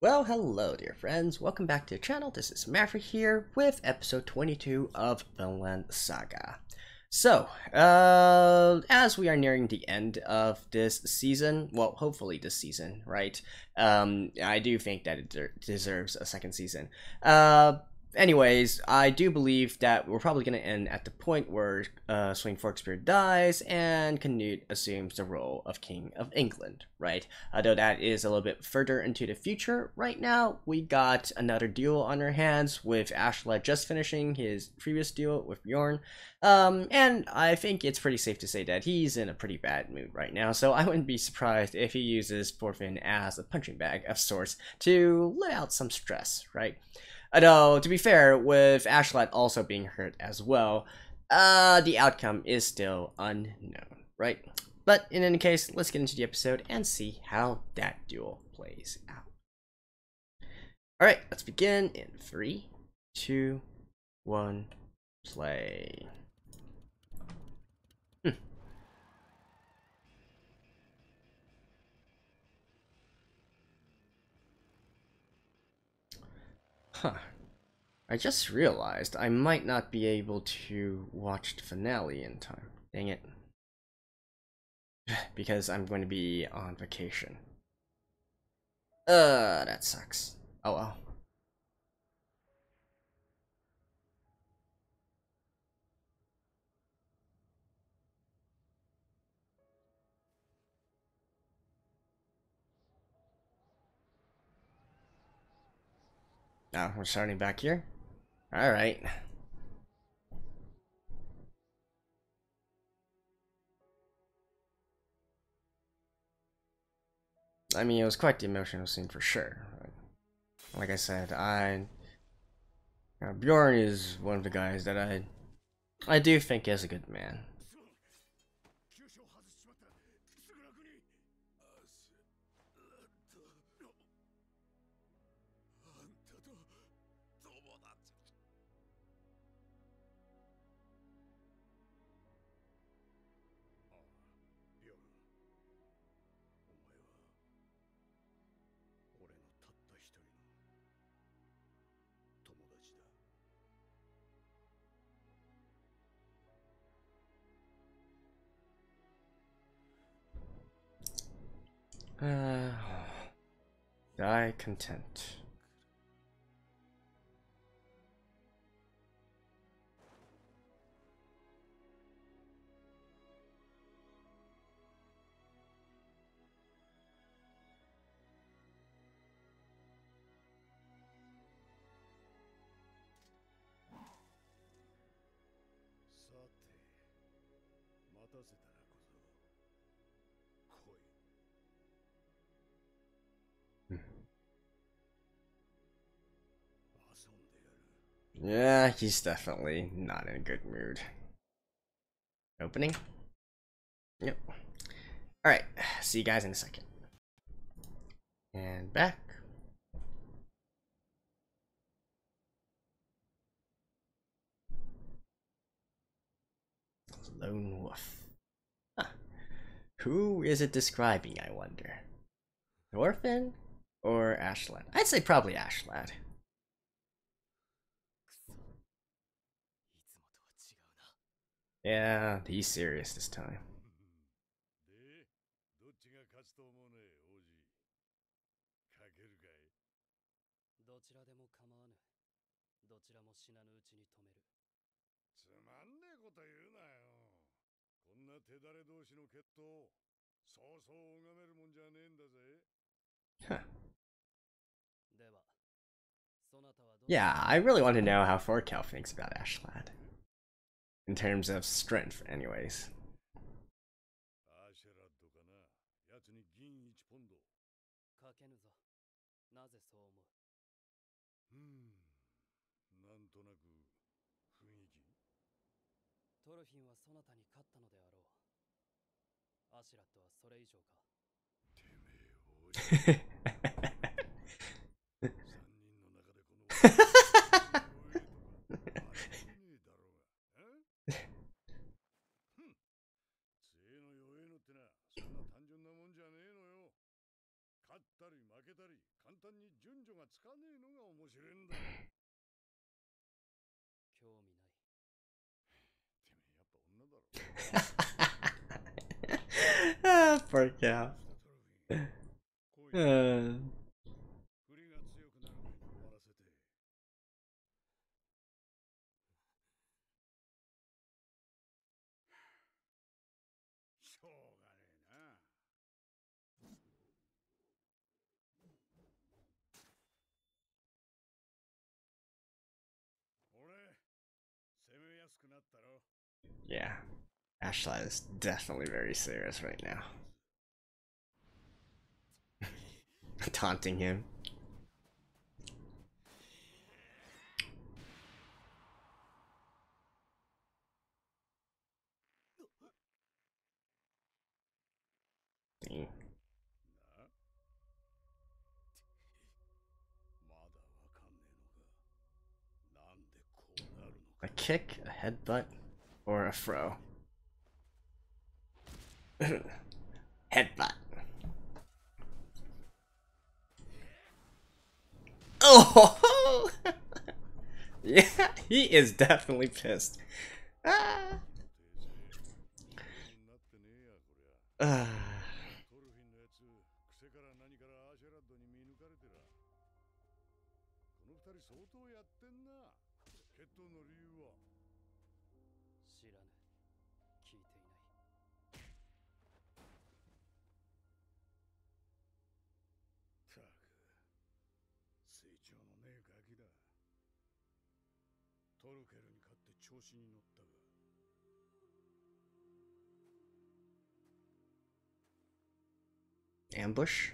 Well, hello dear friends, welcome back to the channel. This is Maverick here with episode 22 of Vinland Saga. So, as we are nearing the end of this season, well, hopefully this season, right? I do think that it deserves a second season. Anyways, I do believe that we're probably going to end at the point where Swing Forkspear dies and Canute assumes the role of King of England, right? Though that is a little bit further into the future. Right now, we got another duel on our hands with Askeladd just finishing his previous duel with Bjorn. And I think it's pretty safe to say that he's in a pretty bad mood right now, so I wouldn't be surprised if he uses Thorfinn as a punching bag of sorts to let out some stress, right? Although, to be fair, with Askeladd also being hurt as well, the outcome is still unknown, right? But in any case, let's get into the episode and see how that duel plays out. Alright, let's begin in 3, 2, 1, play. Huh. I just realized I might not be able to watch the finale in time. Dang it. Because I'm going to be on vacation. That sucks. Oh well. Now we're starting back here. Alright. I mean, it was quite the emotional scene for sure. Like I said, Bjorn is one of the guys that I do think is a good man. Die content. Yeah, he's definitely not in a good mood. Opening? Yep. Alright, see you guys in a second. And back. Lone Wolf. Huh. Who is it describing, I wonder? Thorfinn or Askeladd? I'd say probably Askeladd. Yeah, he's serious this time. Huh. Yeah, I really want to know how Forkel thinks about Askeladd. In terms of strength, anyways. Ah, poor cow. Yeah, Askeladd is definitely very serious right now. Taunting him. Dang. A kick, a headbutt, or a throw? Headbutt. Oh! Yeah, he is definitely pissed. Ah. Ambush?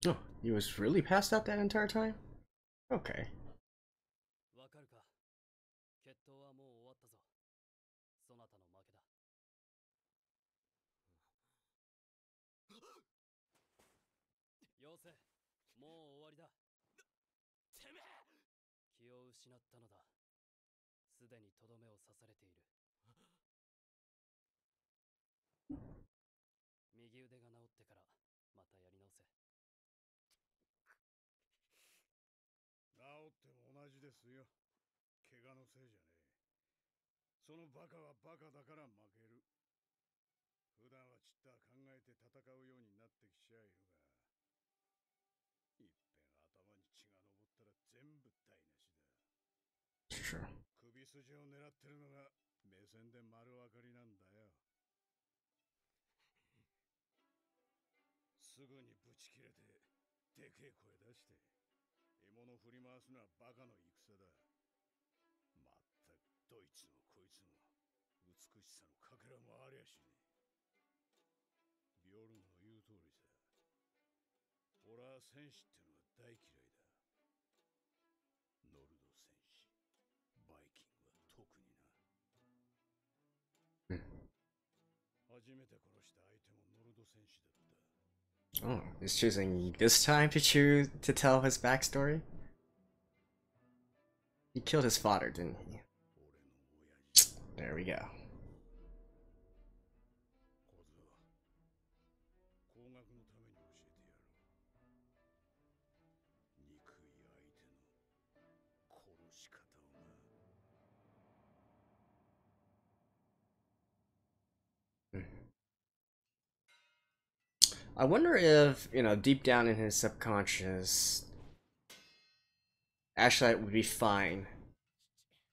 Oh, he was really passed out that entire time? Okay. Sure. Oh, he's choosing this time to tell his backstory? He killed his father, didn't he? There we go. I wonder if, deep down in his subconscious, Askeladd would be fine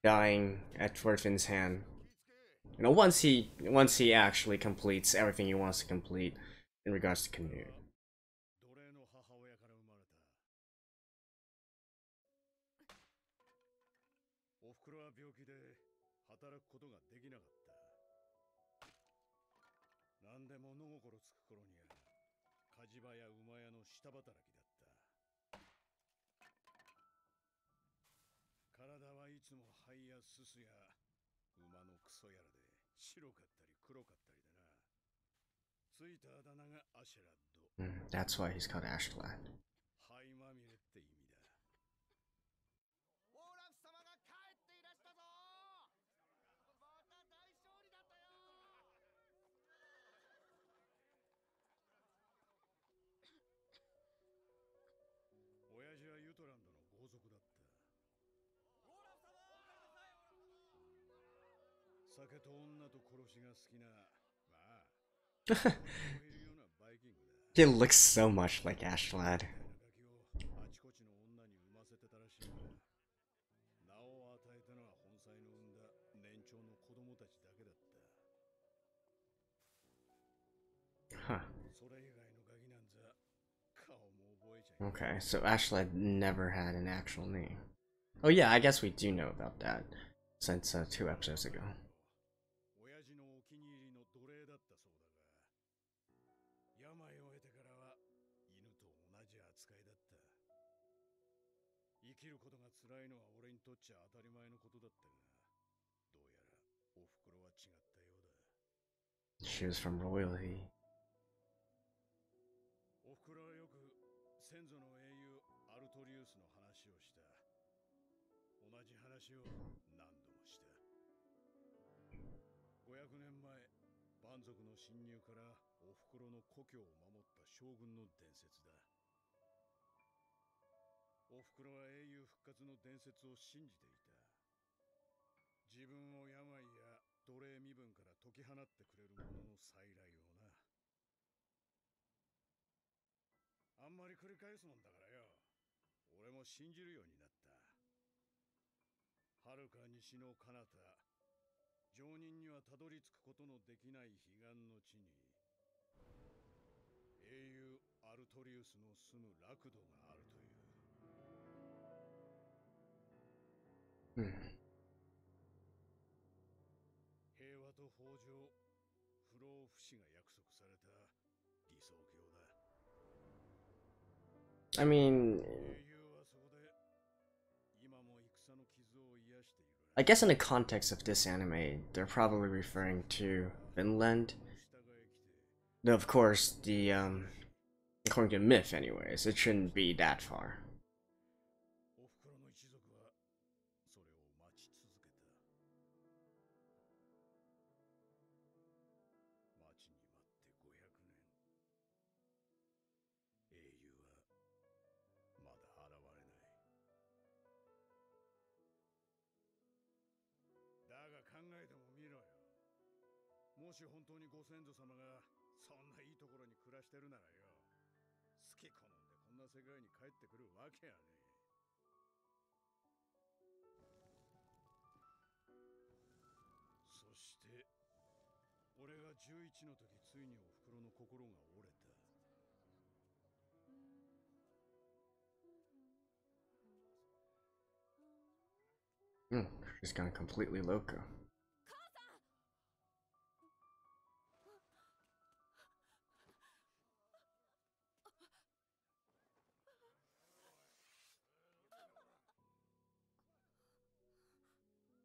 dying at Thorfinn's hand. Once he actually completes everything he wants to complete in regards to Canute. 母親から生まれた。おふくろは病気で働くことができなかった。何でも物心つく頃には火事場や馬屋の下働きだった。体はいつも灰やすすや馬のクソやらで白かったり黒かったりでな。ついたあだ名がアシェラッド。That's why he's called Askeladd. 灰まみれって意味だ。オーラフ様が帰っていらしたぞ。また大勝利だったよ。親父はユトランドの豪族だった。オーラフ様、酒と女と殺しが好きな、まあHe looks so much like Askeladd. あちこちの女に産ませてたらしいが、名を与えたのは本妻の産んだ年長の子供たちだけだった。 Huh. それ以外のガキなんざ顔も覚えちゃいない。 Okay, so Askeladd never had an actual name. Oh yeah, I guess we do know about that since 2 episodes ago. 親父のお気に入りの奴隷だったそうだが、病を得てからは犬と同じ扱いだった。生きることが辛いのは俺にとっちゃ当たり前のことだったが、どうやらおふくろは違ったようだ。 She was from royalty. おふくろはよく先祖の英雄アルトリウスの話をした。同じ話を何度もした。500年前、蛮族の侵入からおふくろの故郷を守った将軍の伝説だ。おふくろは英雄復活の伝説を信じていた。自分を病や奴隷身分から解き放ってくれる者の再来をな。あんまり繰り返すもんだからよ、俺も信じるようになった。はるか西の彼方、常人にはたどり着くことのできない彼岸の地に、英雄アルトリウスの住む楽土があるという。平和と豊穣、不老不死が約束された理想郷だ。 I mean, 英雄はそこで今も戦の傷を癒している。 I guess in the context of this anime, they're probably referring to Vinland. Though of course, according to myth anyways, it shouldn't be that far. おふくろの一族はそれを待ち続けた。待ちに待って500年。英雄はまだ現れない。だが考えてもみろよ。もし本当にご先祖様がそんないいところに暮らしてるならよ、好き好んでこんな世界に帰ってくるわけやねえ。そして俺が11の時、ついにおふくろの心が折れた。She's gone completely loco.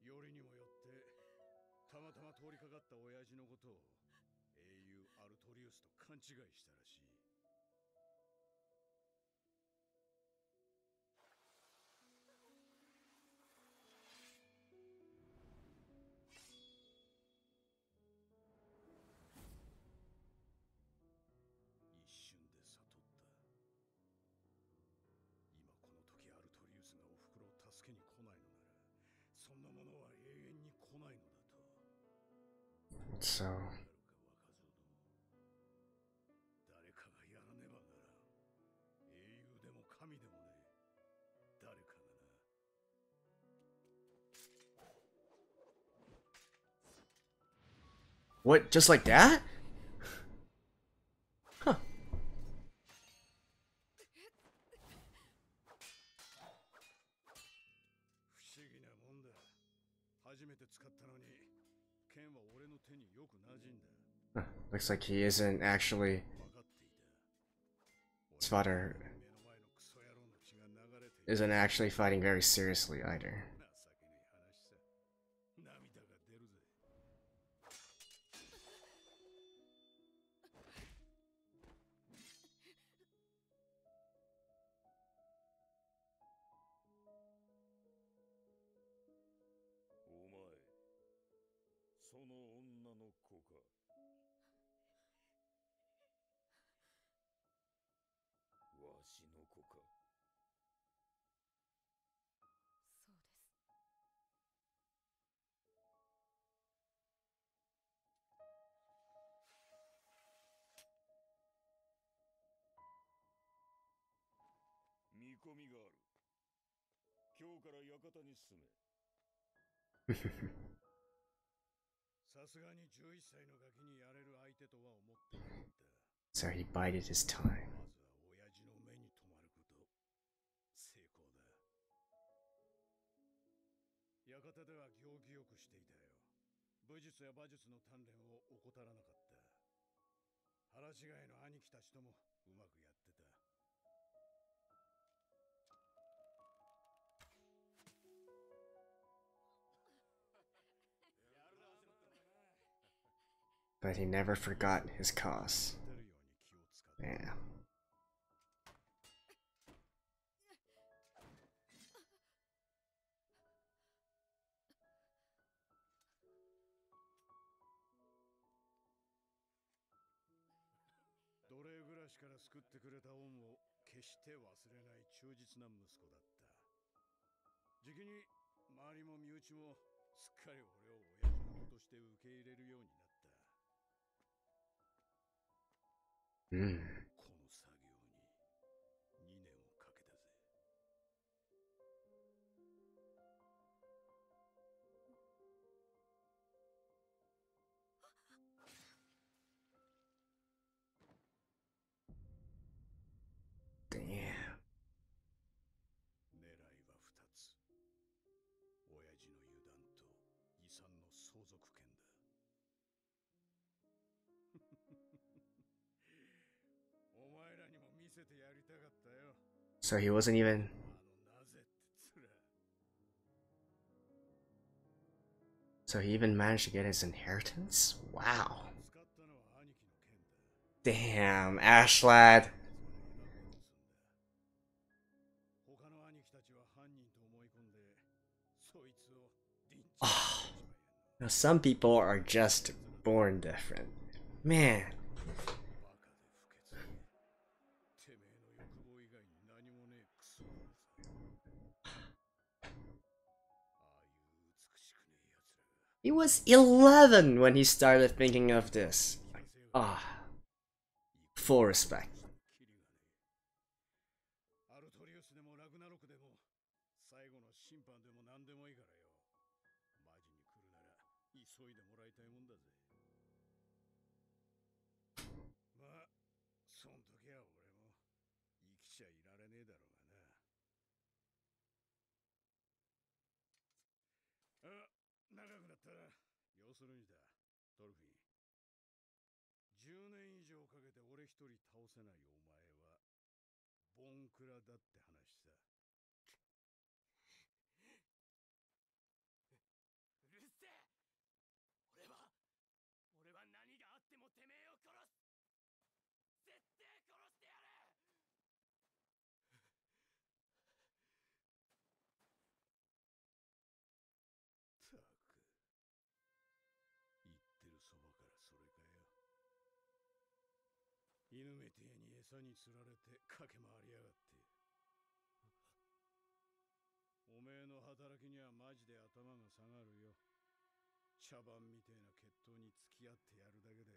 よりにもよってたまたま通りかかった親父のことを英雄アルトリウスと勘違いしたらしい。一瞬で悟った。今この時アルトリウスがおふくろを助けに来ないのなら、そんなものは永遠に来ないのだと。 So 誰かがやらねばならん。英雄でも神でもねえ、誰かがな。 what? Just like that? Huh. 初めて使ったのに剣は俺の手によく馴染んだ。 Looks like he isn't actually. 分かっていた。 His father 目の前のクソ野郎の血が流れている。 isn't actually fighting very seriously either. 情けねえ話さ。涙が出るぜ。お前、その女の子か。わしの子か。そうです。見込みがある。今日から館に進め。さすがに11歳のガキにやれる相手とは思ってなかった。 So he bided his time. まずは親父の目に留まること。成功だ。館では行儀よくしていたよ。武術や馬術の鍛錬を怠らなかった。腹違いの兄貴たちともうまくやってた。 But he never forgot his cause. 出るように気を使って。 Damn. 奴隷暮らしから救ってくれた恩を決して忘れない忠実な息子だった。じきに周りも身内もすっかり俺を親父の子として受け入れるようになった。 Mm. この作業に2年をかけたぜ。 Damn. 狙いは2つ。親父の油断と遺産の相続権だ。お前らにも見せてやりたかったよ。 So he wasn't even. なぜってつら。 So he even managed to get his inheritance? Wow. 使ったのは兄貴の剣だ。 Damn, Ashlad. 他の兄貴たちは犯人と思い込んで、そいつをリンチ Oh. Now, some people are just born different. Man. バカで不潔で、てめえの欲望以外に何もねえクソだぜ。ああいう美しくねえ奴らが He was 11 when he started thinking of this. Ah. Full respect. キリがねえ。アルトリウスでもラグナロクでも最後の審判でも何でもいいからよ。マジに来るなら急いでもらいたいもんだぜ。まあそん時は俺も生きちゃいられねえだろうがな。あ、長くなったな。要するにだ、ドルフィン。10年以上かけて俺一人倒せないお前はボンクラだって話さ。うるせえ。俺は何があってもてめえを殺す。絶対殺してやる。たく言ってるそばからそれかよ。犬めてえに餌に釣られて駆け回りやがって。おめえの働きにはマジで頭が下がるよ。茶番みてえな決闘に付き合ってやるだけで、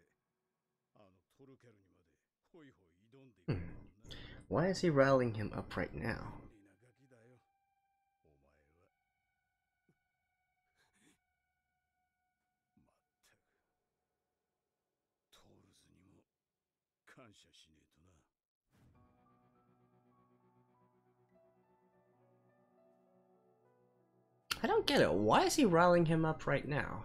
あのトルケルにまでホイホイ挑んでいくんだもんな。 Why is he riling him up right now? 便利なガキだよ、お前は。まったく、トールズにも感謝しねえとな。I don't get it. Why is he riling him up right now?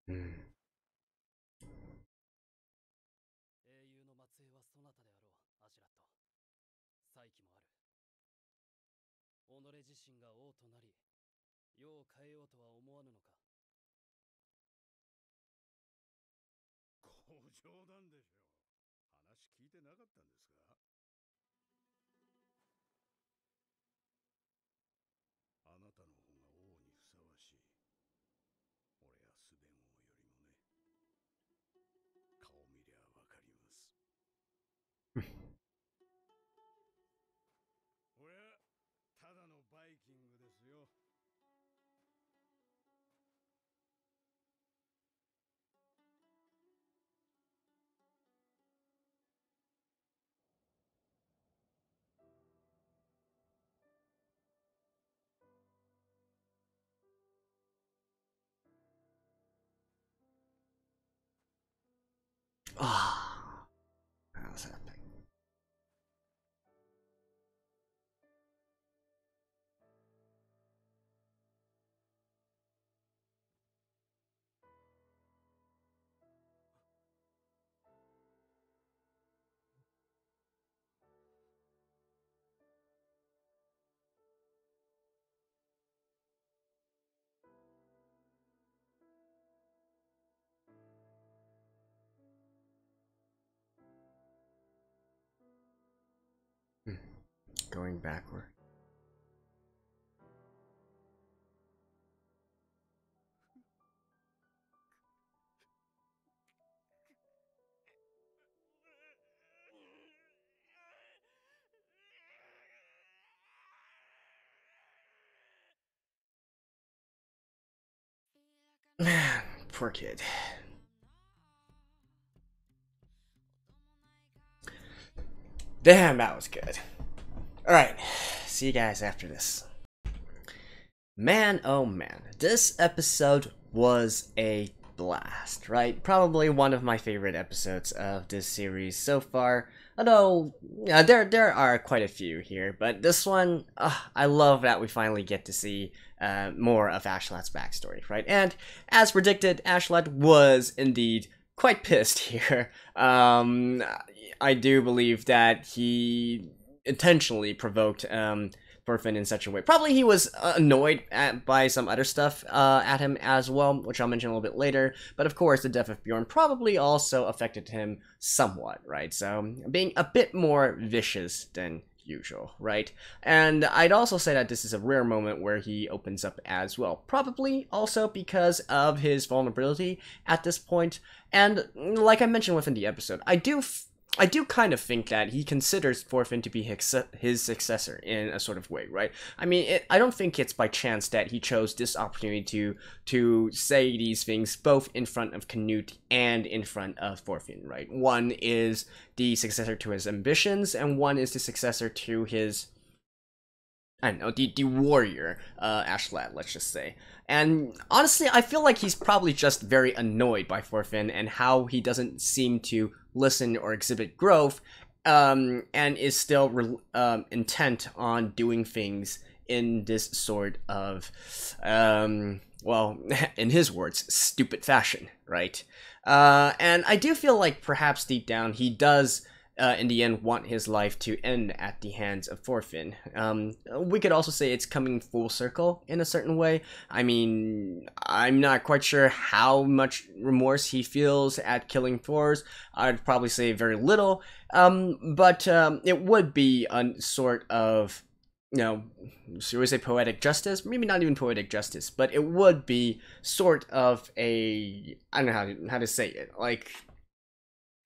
Hmm. 冗談でしょ。話聞いてなかったんですか？あなたの方が王にふさわしい。俺やスベン王よりもね。顔見りゃわかります。俺はただのバイキングですよ。Ah, that was epic. Going backward. Man, poor kid. Damn, that was good. Alright, see you guys after this. Man, oh man, this episode was a blast, right? Probably one of my favorite episodes of this series so far. Although, there are quite a few here, but this one, I love that we finally get to see more of Askeladd's backstory, right? And as predicted, Askeladd was indeed quite pissed here. I do believe that he intentionally provoked Thorfinn in such a way. Probably he was annoyed by some other stuff at him as well, which I'll mention a little bit later. But of course, the death of Bjorn probably also affected him somewhat, right? So being a bit more vicious than usual, right? And I'd also say that this is a rare moment where he opens up as well. Probably also because of his vulnerability at this point. And like I mentioned within the episode, I do kind of think that he considers Thorfinn to be his successor in a sort of way, right? I mean, I don't think it's by chance that he chose this opportunity to say these things both in front of Canute and in front of Thorfinn, right? One is the successor to his ambitions, and one is the successor to his, I don't know, the warrior, Askeladd, let's just say. And honestly, I feel like he's probably just very annoyed by Thorfinn and how he doesn't seem to listen or exhibit growth, and is still intent on doing things in this sort of, well, in his words, stupid fashion, right? And I do feel like perhaps deep down he does in the end want his life to end at the hands of Thorfinn. We could also say it's coming full circle in a certain way. I mean, I'm not quite sure how much remorse he feels at killing Thors. I'd probably say very little, but it would be a sort of, should we say poetic justice? Maybe not even poetic justice, but it would be sort of I don't know how to say it, like,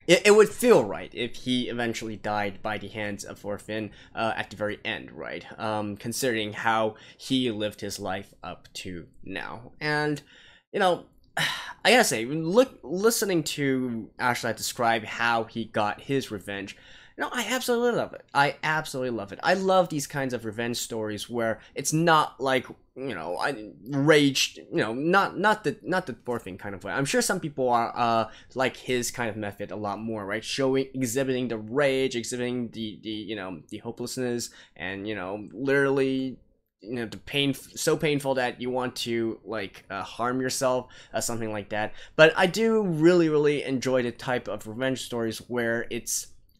it would feel right if he eventually died by the hands of Thorfinn at the very end, right? Considering how he lived his life up to now. And, I gotta say, listening to Askeladd describe how he got his revenge, I absolutely love it. I absolutely love it. I love these kinds of revenge stories where it's not like, I raged, not the Thorfinn kind of way. I'm sure some people are like his kind of method a lot more, right? Exhibiting the rage, exhibiting the hopelessness, and literally, the pain, so painful that you want to harm yourself, something like that. But I do really enjoy the type of revenge stories where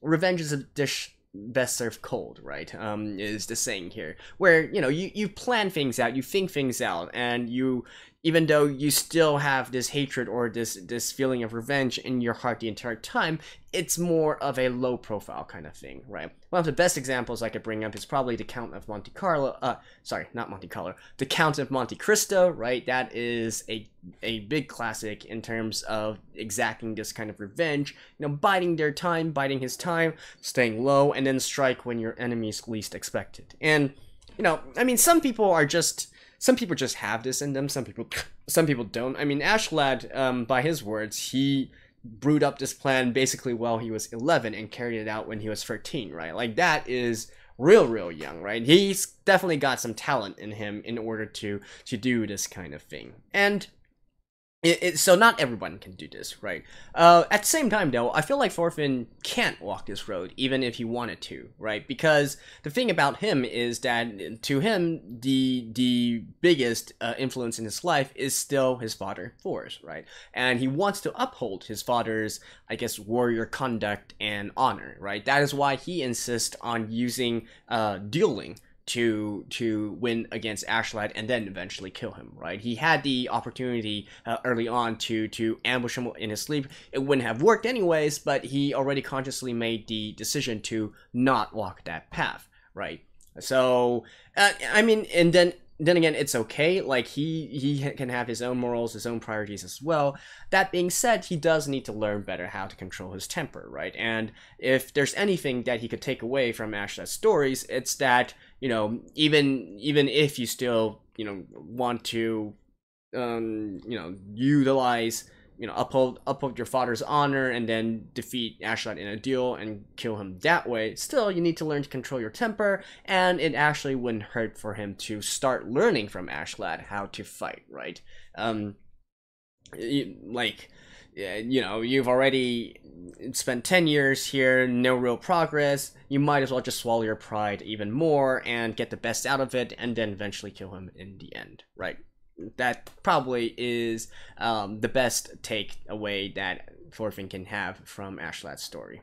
revenge is a dish best served cold, right? Is the saying here, where you plan things out, you think things out, and even though you still have this hatred or this feeling of revenge in your heart the entire time, it's more of a low profile kind of thing, right? One of the best examples I could bring up is probably the Count of Monte Carlo. Sorry, not Monte Carlo. The Count of Monte Cristo, right? That is a big classic in terms of exacting this kind of revenge. Biding his time, staying low, and then strike when your enemy's least expected. And I mean, some people just have this in them. Some people don't. I mean, Askeladd, by his words, he brewed up this plan basically while he was 11 and carried it out when he was 13, right? Like, that is real young, right? He's definitely got some talent in him in order to do this kind of thing. And so not everyone can do this, right? At the same time, though, I feel like Thorfinn can't walk this road, even if he wanted to, right? Because the thing about him is that, to him, the biggest influence in his life is still his father, Thor's, right? And he wants to uphold his father's, I guess, warrior conduct and honor, right? That is why he insists on using dueling to win against Askeladd and then eventually kill him, right? He had the opportunity early on to ambush him in his sleep. It wouldn't have worked anyways, but he already consciously made the decision to not walk that path, right? So, I mean, and then again, it's okay. Like, he can have his own morals, his own priorities as well. That being said, he does need to learn better how to control his temper, right? And if there's anything that he could take away from Askeladd's stories, it's that, even if you still, want to, utilize, uphold your father's honor and then defeat Askeladd in a duel and kill him that way, still, you need to learn to control your temper, and it actually wouldn't hurt for him to start learning from Askeladd how to fight, right? You've already spent 10 years here, no real progress. You might as well just swallow your pride even more and get the best out of it, and then eventually kill him in the end, right? That probably is the best takeaway that Thorfinn can have from Askeladd's story.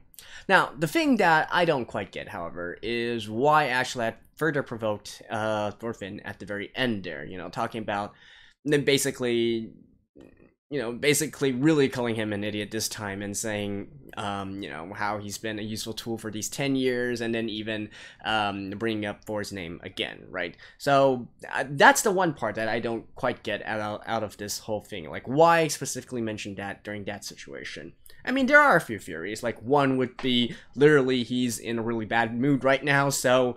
Now, the thing that I don't quite get, however, is why Askeladd further provoked Thorfinn at the very end there, talking about basically really calling him an idiot this time and saying, how he's been a useful tool for these 10 years, and then even bringing up Thor's name again, right? So that's the one part that I don't quite get out of this whole thing. Like, why specifically mention that during that situation? I mean, there are a few theories. Like, one would be literally he's in a really bad mood right now, so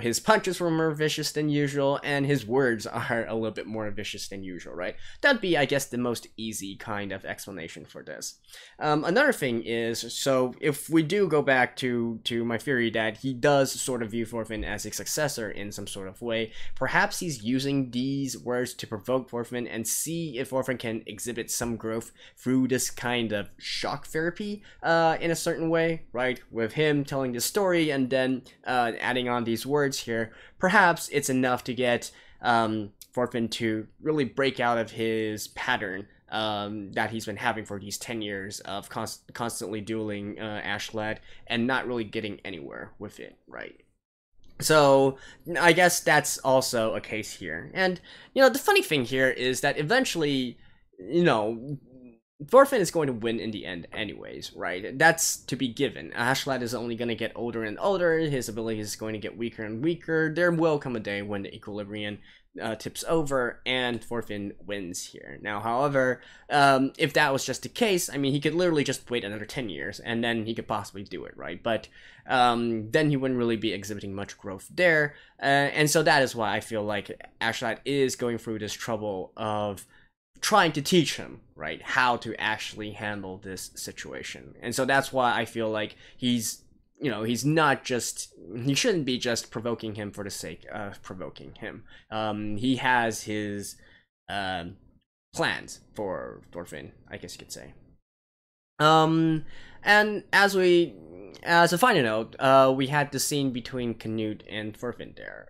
his punches were more vicious than usual, and his words are a little bit more vicious than usual, right? That'd be, I guess, the most easy kind of explanation for this. Another thing is, so if we do go back to my theory that he does sort of view Thorfinn as a successor in some sort of way, perhaps he's using these words to provoke Thorfinn and see if Thorfinn can exhibit some growth through this kind of shock therapy in a certain way, right? With him telling the story and then adding on these words here, perhaps it's enough to get Thorfinn to really break out of his pattern that he's been having for these 10 years of constantly dueling Askeladd and not really getting anywhere with it, right? So I guess that's also a case here. And the funny thing here is that eventually, Thorfinn is going to win in the end anyways, right? That's to be given. Askeladd is only going to get older and older, his ability is going to get weaker and weaker. There will come a day when the equilibrium tips over and Thorfinn wins here. Now, however, if that was just the case, I mean, he could literally just wait another 10 years and then he could possibly do it, right? But then he wouldn't really be exhibiting much growth there. And so that is why I feel like Askeladd is going through this trouble of trying to teach him, right, how to actually handle this situation. And so that's why I feel like he's not just, he shouldn't be just provoking him for the sake of provoking him. He has his plans for Thorfinn, I guess you could say. And as a final note, we had the scene between Canute and Thorfinn there.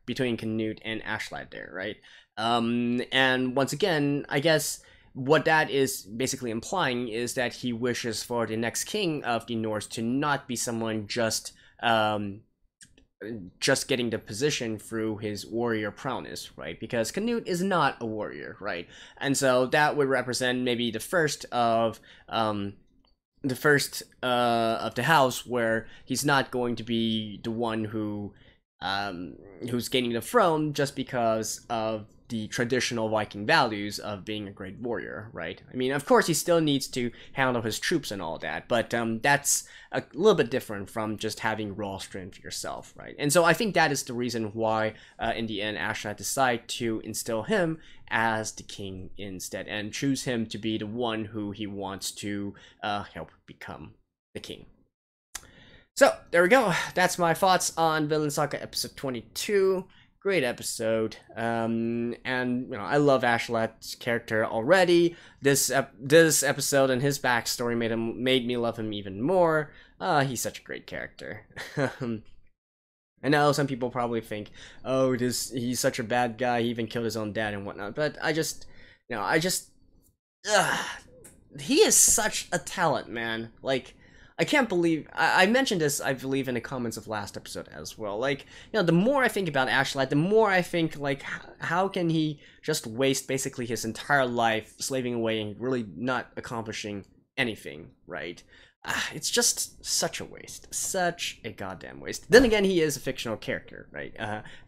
Between Canute and Askeladd there, right? And once again, I guess what that is basically implying is that he wishes for the next king of the Norse to not be someone just getting the position through his warrior prowess, right? Because Canute is not a warrior, right? And so that would represent maybe the first of the house where he's not going to be the one who's gaining the throne just because of the traditional Viking values of being a great warrior, right? I mean, of course, he still needs to handle his troops and all that, but that's a little bit different from just having raw strength yourself, right? And so I think that is the reason why, in the end, Askeladd decided to instill him as the king instead, and choose him to be the one who he wants to help become the king. So, there we go. That's my thoughts on Vinland Saga episode 22. Great episode, and I love Askeladd's character already. This episode and his backstory made me love him even more. He's such a great character. I know some people probably think, oh, he's such a bad guy. He even killed his own dad and whatnot. But he is such a talent, man. Like, I can't believe, I mentioned this, I believe, in the comments of last episode as well. Like, the more I think about Askeladd, the more I think, like, how can he just waste basically his entire life slaving away and really not accomplishing anything, right? It's just such a waste. Such a goddamn waste. Then again, he is a fictional character, right?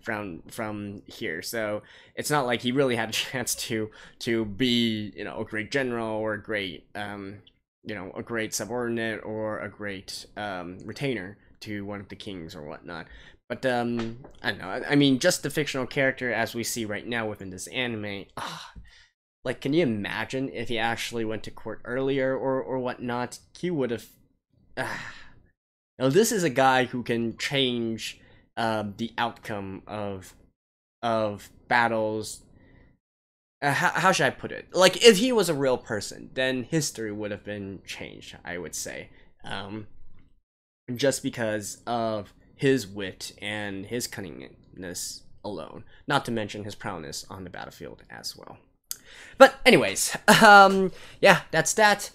From here, so it's not like he really had a chance to be, a great general or a great, a great subordinate or a great retainer to one of the kings or whatnot. But I don't know. I mean, just the fictional character as we see right now within this anime. Like, can you imagine if he actually went to court earlier or whatnot? He would have. Now, this is a guy who can change the outcome of battles. How should I put it? Like, if he was a real person, then history would have been changed, I would say. Just because of his wit and his cunningness alone. Not to mention his prowess on the battlefield as well. But anyways, yeah, that's that.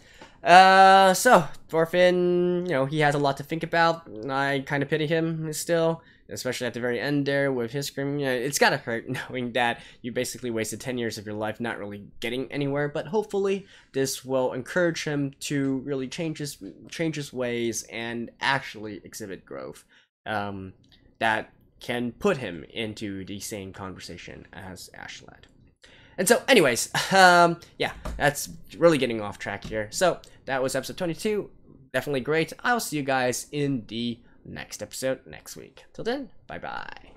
So, Thorfinn, he has a lot to think about. I kind of pity him still. Especially at the very end there with his screaming. It's gotta hurt knowing that you basically wasted 10 years of your life not really getting anywhere, but hopefully this will encourage him to really change his ways and actually exhibit growth that can put him into the same conversation as Askeladd. And so anyways, yeah, that's really getting off track here. So that was episode 22. Definitely great. I'll see you guys in the next episode next week. Till then, bye bye.